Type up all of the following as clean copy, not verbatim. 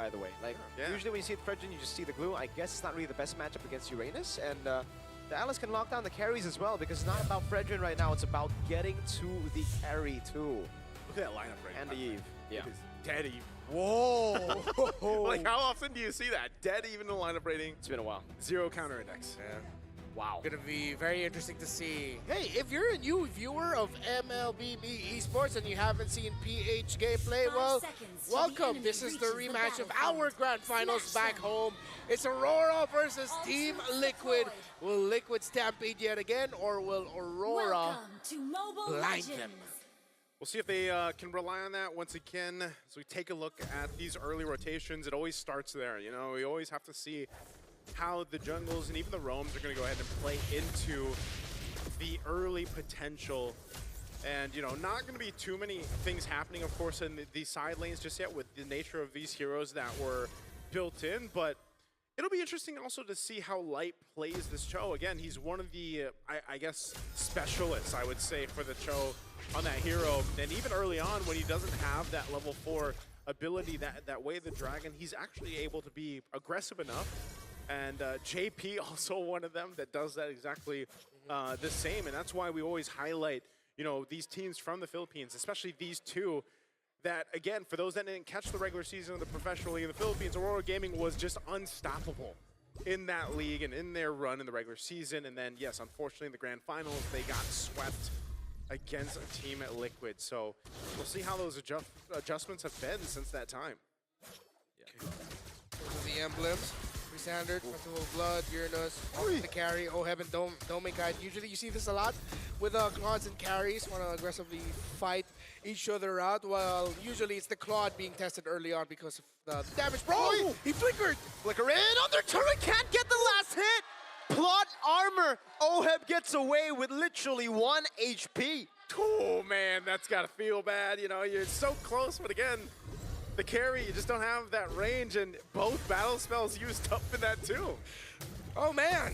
by the way. Like, usually when you see the Fredgen, you just see the glue. I guess it's not really the best matchup against Uranus. And the Alice can lock down the carries as well, because it's not about Fredgen right now. It's about getting to the carry, too. Look at that lineup right now. And the Eve. Yeah. Dead Eve. Whoa! Like, how often do you see that? Dead Eve in the lineup rating. It's been a while. 0 counter index. Yeah. Wow. Gonna be very interesting to see. Hey, if you're a new viewer of MLBB esports and you haven't seen PH gameplay, well, welcome. This is the rematch of our grand finals back home. It's Aurora versus Team Liquid. Will Liquid stampede yet again, or will Aurora blind them? We'll see if they can rely on that once again. As we take a look at these early rotations, it always starts there. You know, we always have to see how the jungles and even the roams are going to go ahead and play into the early potential. And, you know, not going to be too many things happening, of course, in the side lanes just yet with the nature of these heroes that were built in. But it'll be interesting also to see how Light plays this Cho. Again, he's one of the, I guess, specialists, I would say, for the Cho on that hero. And even early on, when he doesn't have that level 4 ability, that way the Dragon, he's actually able to be aggressive enough. And JP also one of them that does that exactly the same. And that's why we always highlight, you know, these teams from the Philippines, especially these two, that, again, for those that didn't catch the regular season of the professional league in the Philippines, Aurora Gaming was just unstoppable in that league and in their run in the regular season. And then, yes, unfortunately, in the grand finals, they got swept against a team at Liquid. So we'll see how those adjustments have been since that time. Yeah. Those are the emblems. Standard, Festival of Blood, Uranus, the carry, Oheb and Domingkite. Usually you see this a lot with Claudes and carries want to aggressively fight each other out, while usually it's the Claude being tested early on because of the damage. Bro, he flickered! Flicker in on their turret, can't get the last hit! Plot armor, Oheb gets away with literally 1 HP. Oh man, that's gotta feel bad. You know, you're so close, but again, the carry, you just don't have that range, and both battle spells used up in that too. Oh man!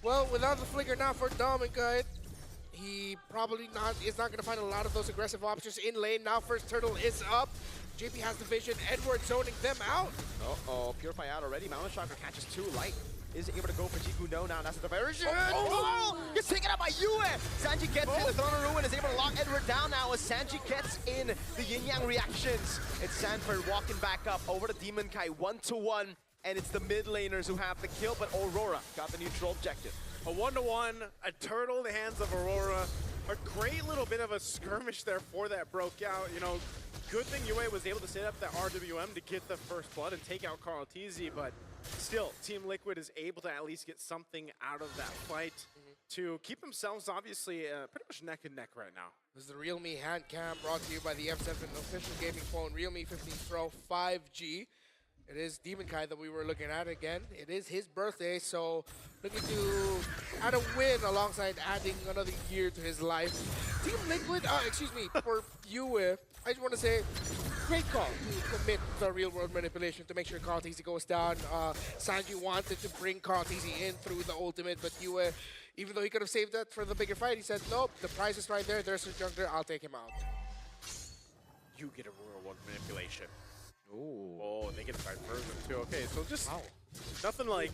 Well, without the flicker now for Domingkite, he probably is not going to find a lot of those aggressive options in lane. Now first turtle is up. JP has the vision, Edward zoning them out. Uh-oh, Purify out already. Mountain Shocker catches 2. Light is able to go for Jiku. No, now that's the diversion. Oh, gets taken out by Yue. Sanji gets in. The Throne of Ruin is able to lock Edward down now as Sanji gets in the yin-yang reactions. It's Sanford walking back up over to Demon Kai 1-1. And it's the mid laners who have the kill, but Aurora got the neutral objective. A 1-1, a turtle in the hands of Aurora. A great little bit of a skirmish there for that broke out. You know, good thing Yue was able to set up that RWM to get the first blood and take out Carl TZ, but still, Team Liquid is able to at least get something out of that fight to keep themselves obviously pretty much neck and neck right now. This is the Realme hand cam brought to you by the M7 official gaming phone, Realme 15 Pro 5G. It is Demon Kai that we were looking at again. It is his birthday, so looking to add a win alongside adding another year to his life. Team Liquid, excuse me, for Yue, I just want to say, great call to commit the real-world manipulation to make sure Carl TZ goes down. Sanji wanted to bring Carl TZ in through the ultimate, but Yue, even though he could have saved that for the bigger fight, he said, nope, the prize is right there. There's a jungler, I'll take him out. You get a real-world manipulation. Ooh. Oh, and they get a version too. Okay, so just nothing like,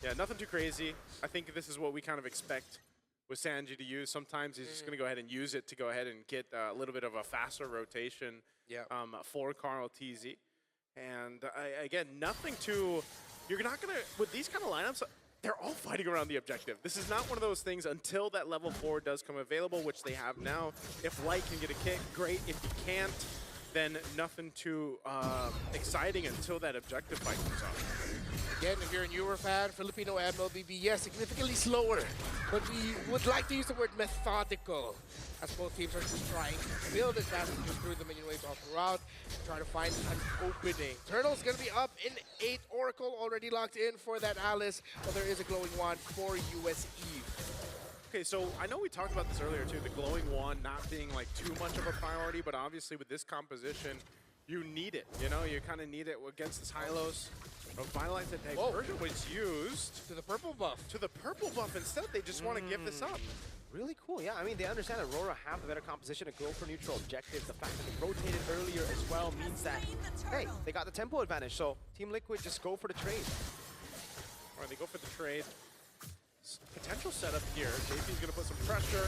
yeah, nothing too crazy. I think this is what we kind of expect with Sanji to use. Sometimes he's just going to go ahead and use it to go ahead and get a little bit of a faster rotation for Carl TZ. And again, nothing too, you're not going to, with these kind of lineups, they're all fighting around the objective. This is not one of those things until that level 4 does come available, which they have now. If Light can get a kick, great. If he can't, then nothing too exciting until that objective fight comes out. Again, if you're a newer fan, Filipino MLBB, yes, significantly slower, but we would like to use the word methodical, as both teams are just trying to build advantages through the minion waves all throughout, trying to find an opening. Turtle's going to be up in 8. Oracle already locked in for that Alice, but there is a glowing wand for US Eve. Okay, so I know we talked about this earlier too, the glowing wand not being like too much of a priority, but obviously with this composition, you need it. You know, you kind of need it against this Hylos. But Violet that diversion was used to the purple buff. To the purple buff instead. They just want to give this up. Really cool, yeah. I mean, they understand that Arura have the better composition to go for neutral objectives. The fact that they rotated earlier as well means that, hey, they got the tempo advantage. So Team Liquid just go for the trade. All right, they go for the trade. Potential setup here. JP's going to put some pressure.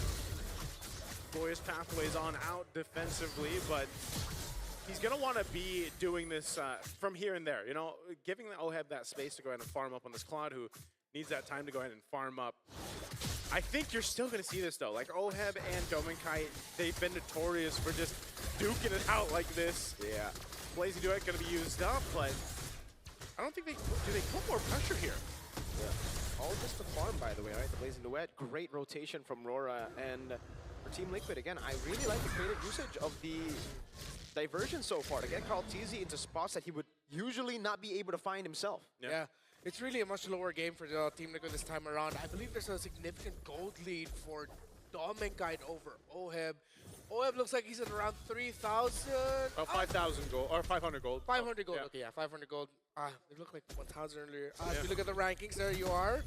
Glorious Pathways on out defensively, but he's going to want to be doing this from here and there. You know, giving the OHEB that space to go ahead and farm up on this Claude, who needs that time to go ahead and farm up. I think you're still going to see this, though. Like, OHEB and Dominkite, they've been notorious for just duking it out like this. Yeah. Blazing Duet going to be used up, but I don't think they... Do they put more pressure here? Yeah. All just the farm, by the way, right? The Blazing Duet, great rotation from Rora. And for Team Liquid, again, I really like the creative usage of the diversion so far to get Carl Teasy into spots that he would usually not be able to find himself. Yeah. It's really a much lower game for Team Liquid this time around. I believe there's a significant gold lead for Dominkite over OHEB. OHEB looks like he's at around 3,000. 5,000 gold, or 500 gold. 500 gold, Yeah. okay, yeah, 500 gold. It looked like 1,000 earlier. Yeah. If you look at the rankings, there you are.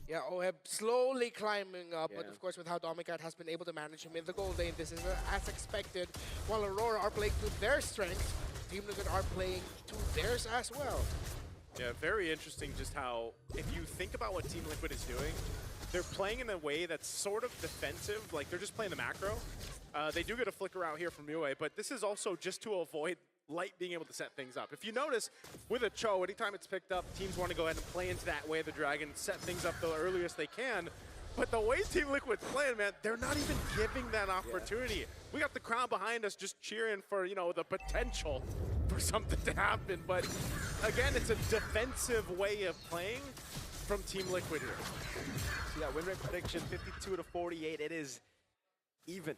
Yeah, OHEB slowly climbing up, but of course with how Dominkite has been able to manage him in the gold lane, this is as expected. While Aurora are playing to their strengths, Team Liquid are playing to theirs as well. Yeah, very interesting just how, if you think about what Team Liquid is doing, they're playing in a way that's sort of defensive, like they're just playing the macro. They do get a flicker out here from Yue, but this is also just to avoid Light being able to set things up. If you notice, with a Cho, anytime it's picked up, teams want to go ahead and play into that way of the Dragon, set things up the earliest they can. But the way Team Liquid's playing, man, they're not even giving that opportunity. Yeah. We got the crowd behind us just cheering for, you know, the potential for something to happen. But again, it's a defensive way of playing from Team Liquid here. So yeah, win rate prediction 52-48. It is even.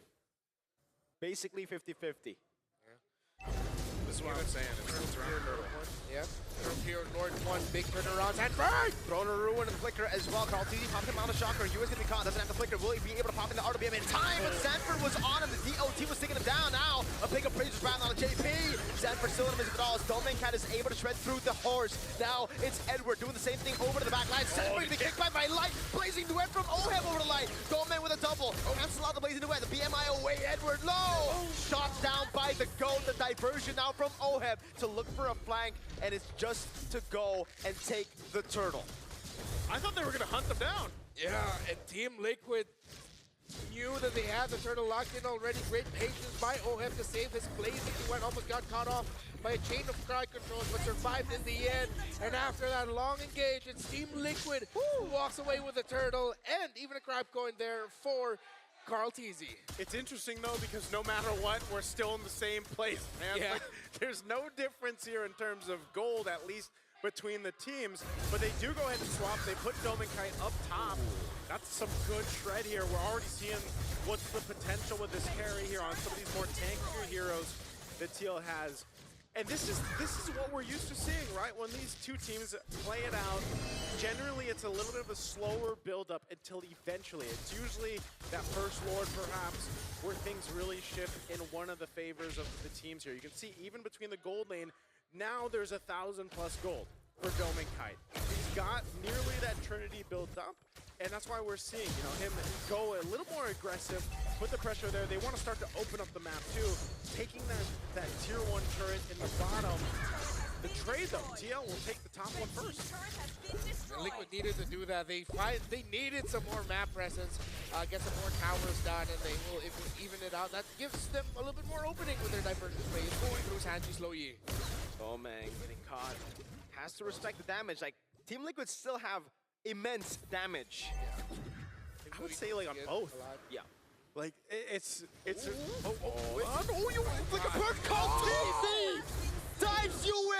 Basically 50-50. This is what I'm saying. It's around Yeah. Here, North one, big turnaround, and burn! Throwing a ruin and the flicker as well. Carl Teasy popping him out of shocker. Yue's gonna be caught. Doesn't have the flicker. Will he be able to pop in the RWM in time? But Sanford was on him. The DOT was taking him down now. A big appraiser's round on a JP. Sanford still in his withdrawals. Dominkite is able to shred through the horse. Now it's Edward doing the same thing over to the back line. Sanford being kicked by Light. Blazing Duet from OHEB over to Light. Goldman with a double. Cancel out the Blazing Duet. The BMI away. Edward low. Shot down by the goat. The diversion now from OHEB to look for a flank. And it's just to go and take the turtle. I thought they were going to hunt them down. Yeah, and Team Liquid knew that they had the turtle locked in already. Great patience by OHEB to save his Blazing Duet. Almost got caught off by a chain of crowd controls, but survived in the end. And after that long engage, it's Team Liquid who walks away with the turtle, and even a crab coin there for Carl Teasy. It's interesting, though, because no matter what, we're still in the same place, man. Yeah. Like, there's no difference here in terms of gold, at least between the teams. But they do go ahead and swap. They put Dominkite up top. That's some good shred here. We're already seeing what's the potential with this carry here on some of these more tankier heroes that TL has. And this is what we're used to seeing, right? When these two teams play it out, generally it's a little bit of a slower build-up until eventually. It's usually that first Lord, perhaps, where things really shift in one of the favors of the teams here. You can see even between the gold lane, now there's 1,000+ gold for Dominkite. He's got nearly that Trinity built up, and that's why we're seeing, you know, him go a little more aggressive, put the pressure there. They want to start to open up the map too, taking that tier 1 turret in the bottom. The trade though, TL will take the top one first. And Liquid needed to do that. They needed some more map presence, get some more towers done, and they will even it out. That gives them a little bit more opening with their diversion plays going through Sanji Sloyi. Oh man, getting caught. Has to respect the damage. Like, Team Liquid still have immense damage. I would say like on both. Yeah. Like it's you like a bird called Teasy! Dives Yue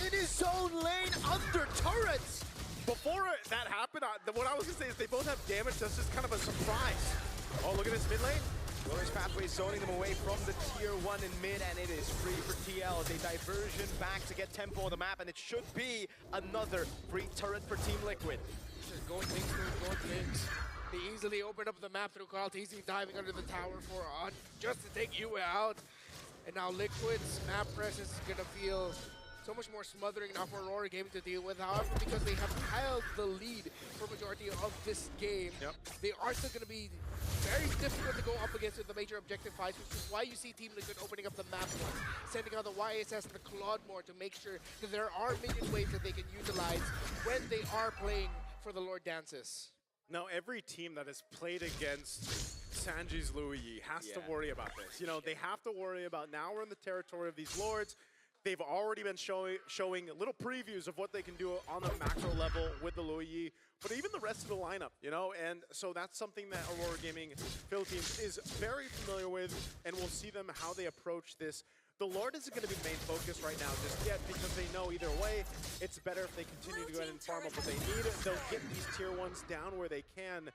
in his own lane under turrets! Before that happened, what I was gonna say is they both have damage. That's just kind of a surprise. Oh, look at this mid lane. Glorious Pathways zoning them away from the tier 1 in mid, and it is free for TL. They diversion back to get tempo on the map, and it should be another free turret for Team Liquid. Just going things through, going things. They easily opened up the map through Carl Teasy diving under the tower for just to take Yue out. And now Liquid's map presence is gonna feel so much more smothering now for Aurora Gaming to deal with. However, because they have held the lead for majority of this game, they are still going to be very difficult to go up against with the major objective fights, which is why you see Team Liquid opening up the map more, sending out the YSS and the Claude more to make sure that there are minion waves that they can utilize when they are playing for the Lord Dances. Now, every team that has played against Sanji's Louis Yi has to worry about this. You know, they have to worry about, now we're in the territory of these lords. They've already been showing little previews of what they can do on the macro level with the Louis Yi, but even the rest of the lineup, you know? And so that's something that Aurora Gaming Philippines is very familiar with, and we'll see them how they approach this. The Lord isn't going to be the main focus right now just yet, because they know either way, it's better if they continue to go ahead and farm up what they need. They'll get these tier 1s down where they can.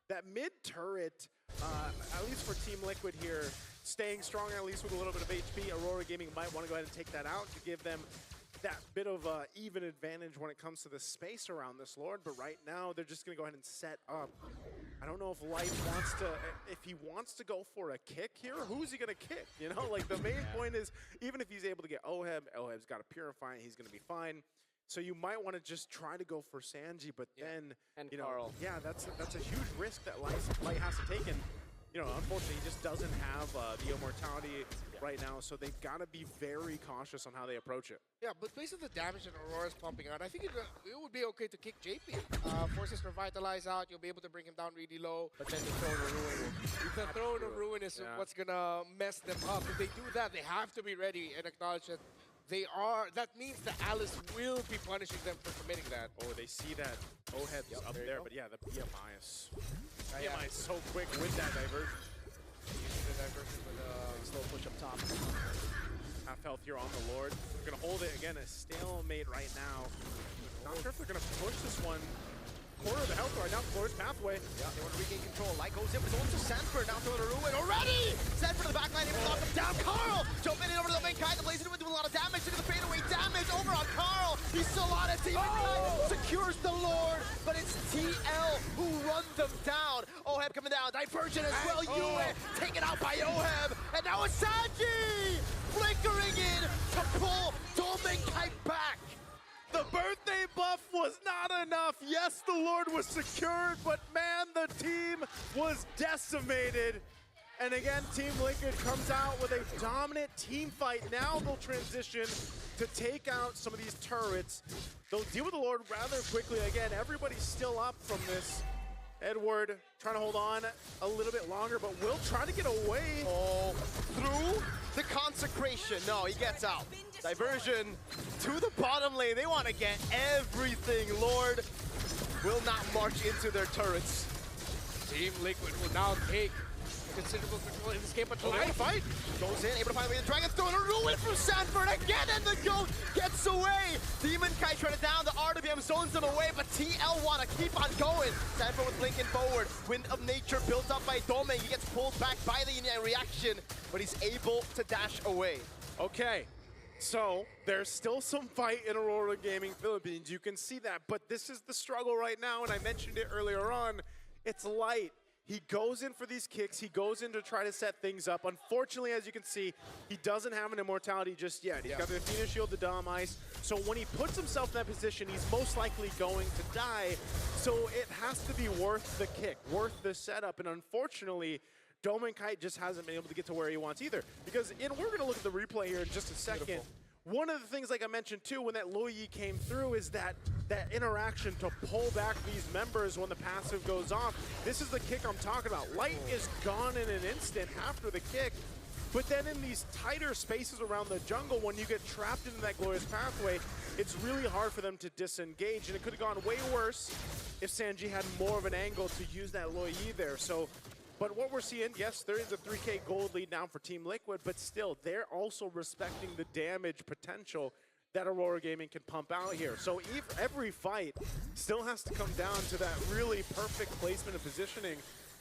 That mid turret, at least for Team Liquid here, staying strong at least with a little bit of HP. Aurora Gaming might want to go ahead and take that out to give them that bit of even advantage when it comes to the space around this Lord. But right now, they're just going to go ahead and set up. I don't know if Light wants to, if he wants to go for a kick here, who's he going to kick? You know, like the main point is, even if he's able to get Oheb, Oheb's got to purify, he's going to be fine. So you might want to just try to go for Sanji, but then, you know, Carl. yeah, that's a huge risk that Light has to take. And, you know, unfortunately, he just doesn't have the immortality right now, so they've got to be very cautious on how they approach it. Yeah, but based on the damage that Aurora's pumping out, I think it would be okay to kick JP. Forces Revitalize out, you'll be able to bring him down really low. But then the Throne of Ruin The Throne of Ruin is what's going to mess them up. If they do that, they have to be ready and acknowledge that they are. That means that Alice will be punishing them for committing that. Oh, they see that Oheb's up there, but yeah, the BMI is so quick with that diversion. Using the diversion with a slow push up top. Half health here on the Lord. We're going to hold it again, a stalemate right now. Not sure if they're going to push this one. Quarter of the health right now, Floor's pathway. Yeah, they want to regain control. Light goes in, but it's also Sanford down to the Ruin already! Sanford in the backline, able to knock him down. Carl jumping in over to the main Kai, the Blazing Wind doing a lot of damage. Look at the fadeaway damage over on Carl. He's still on it. Demon Kai secures the Lord, but it's TL who run them down. Oheb coming down, diversion as well. Yue taken out by Oheb, and now it's Sanji flickering in to pull Domin Kai back. The birthday buff was not enough. Yes, the Lord was secured, but man, the team was decimated. And again, Team Liquid comes out with a dominant team fight. Now they'll transition to take out some of these turrets. They'll deal with the Lord rather quickly. Again, everybody's still up from this. Edward trying to hold on a little bit longer, but will try to get away. Oh, through the consecration. No, he gets out. Diversion to the bottom lane. They want to get everything. Lord will not march into their turrets. Team Liquid will now take considerable control in this game, but Light fight goes in, able to find the way to Dragon's Throne. A ruin from Sanford again, and the GOAT gets away. Demon Kai trying to down the RWM, zones them away, but TL want to keep on going. Sanford with blinking forward. Wind of Nature built up by Domain. He gets pulled back by the reaction, but he's able to dash away. Okay, so there's still some fight in Aurora Gaming Philippines. You can see that, but this is the struggle right now, and I mentioned it earlier on. It's Light. He goes in for these kicks. He goes in to try to set things up. Unfortunately, as you can see, he doesn't have an immortality just yet. He's got the Athena Shield, the Dom Ice. So when he puts himself in that position, he's most likely going to die. So it has to be worth the kick, worth the setup. And unfortunately, Domin Kite just hasn't been able to get to where he wants either. Because we're going to look at the replay here in just a second. Beautiful. One of the things, like I mentioned too, when that Louis Yi came through is that interaction to pull back these members when the passive goes off. This is the kick I'm talking about. Light is gone in an instant after the kick, but then in these tighter spaces around the jungle, when you get trapped into that glorious pathway, it's really hard for them to disengage, and it could have gone way worse if Sanji had more of an angle to use that Louis Yi there. So. But what we're seeing, yes, there is a 3K gold lead now for Team Liquid, but still, they're also respecting the damage potential that Aurora Gaming can pump out here. So every fight still has to come down to that really perfect placement and positioning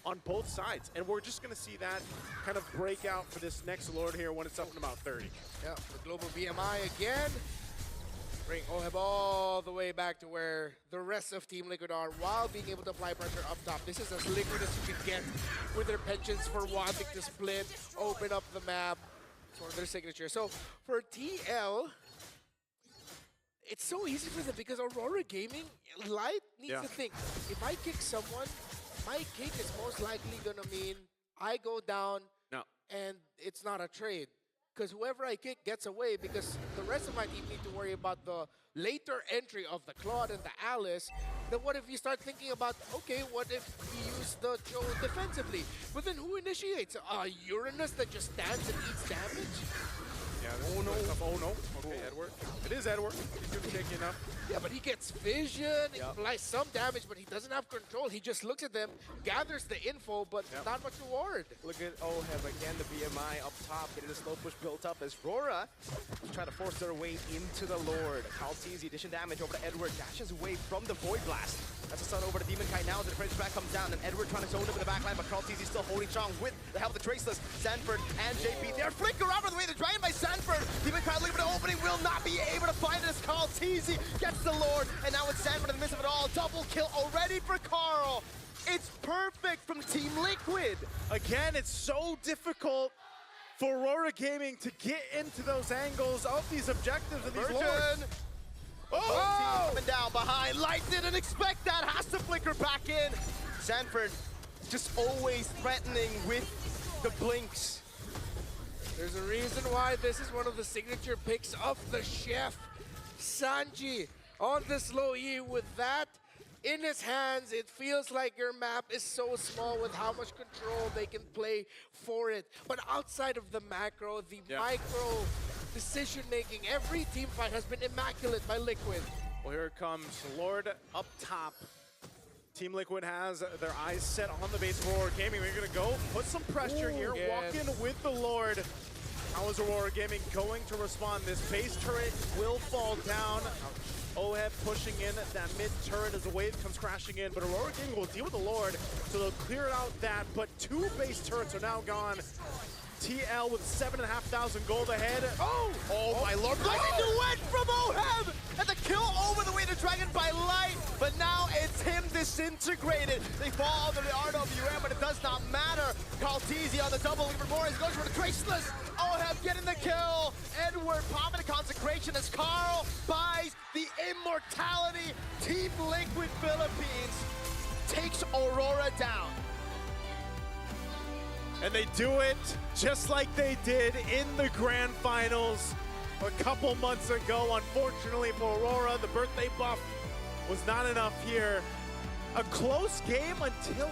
on both sides. And we're just going to see that kind of break out for this next Lord here when it's up in about 30. Yeah, the global BMI again. Bring Oheb all the way back to where the rest of Team Liquid are while being able to apply pressure up top. This is as liquid as you can get with their penchants for wanting to split, open up the map for their signature. So for TL, it's so easy for them because Aurora Gaming, Light needs to think, if I kick someone, my kick is most likely going to mean I go down and it's not a trade. Because whoever I kick gets away because the rest of my team need to worry about the later entry of the Claude and the Alice. Then what if you start thinking about, okay, what if we use the Joe defensively? But then who initiates? Uranus that just stands and eats damage? Yeah, oh no. Okay, Edward. It is Edward. He's doing shaky enough. Yeah, but he gets vision, he applies some damage, but he doesn't have control. He just looks at them, gathers the info, but not much reward. Look at Oheb again, the BMI up top, getting the slow push built up as Rora trying to force their way into the Lord. Kaltizi, addition damage over to Edward, dashes away from the Void Blast. That's a stun over to Demon Kite now as the French back comes down, and Edward trying to zone him in the backline, but Kaltizi still holding strong with the help of the Traceless. Sanford and JP, they're flicker out of the way, they're dragged by Sanford. Demon Kite looking for the opening, will not be able to find it as Kaltizi gets the Lord, and now it's Sanford in the midst of it all. Double kill already for Carl. It's perfect from Team Liquid. Again, it's so difficult for Aurora Gaming to get into those angles of these objectives and these lords. Oh! Coming down behind. Light didn't expect that. Has to flicker back in. Sanford just always threatening with the blinks. There's a reason why this is one of the signature picks of the chef. Sanji on the slow E with that in his hands. It feels like your map is so small with how much control they can play for it. But outside of the macro, the micro decision-making, every team fight has been immaculate by Liquid. Well, here it comes. Lord up top. Team Liquid has their eyes set on the base of Aurora Gaming. We're going to go put some pressure here, walk in with the Lord. How is Aurora Gaming going to respond? This base turret will fall down. Oheb pushing in that mid turret as the wave comes crashing in, but Aurora Gaming will deal with the Lord, so they'll clear out that, but 2 base turrets are now gone. TL with 7,500 gold ahead. Oh my lord. Blazing duet from Oheb! And the kill over the way to Dragon by Light, but now it's him disintegrated. They fall under the RWM, but it does not matter. Kaltizi on the double, even more, he goes for the Traceless. Oheb getting the kill. Edward popping the consecration as Carl buys the immortality. Team Liquid Philippines takes Aurora down. And they do it just like they did in the grand finals a couple months ago. Unfortunately for Aurora, the birthday buff was not enough here. A close game until